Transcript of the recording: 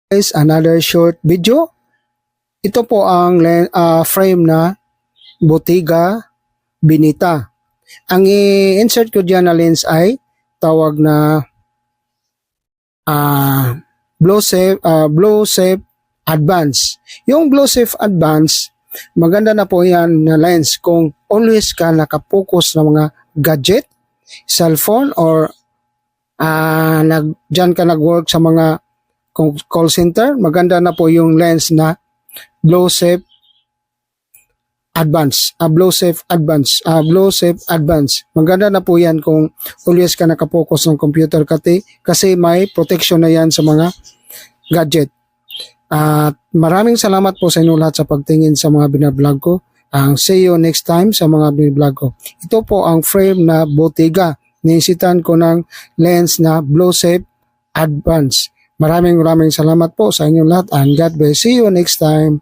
Guys, another short video. Ito po ang frame na Bottega Veneta. Ang i-insert ko dyan na lens ay tawag na Blow Safe Advance. Yung Blow Safe Advance, maganda na po yan na lens kung always ka nakapokus na mga gadget, cellphone, or dyan ka nag-work sa mga call center. Maganda na po yung lens na Blow Safe Advance. Blow Safe Advance. Maganda na po yan kung always ka nakapokus ng computer kasi may protection na yan sa mga gadget. At maraming salamat po sa inyo lahat sa pagtingin sa mga binablog ko. See you next time sa mga binablog ko. Ito po ang frame na Bottega. Niisitan ko ng lens na Blow Safe Advance. Maraming salamat po sa inyo lahat and God bless. See you next time.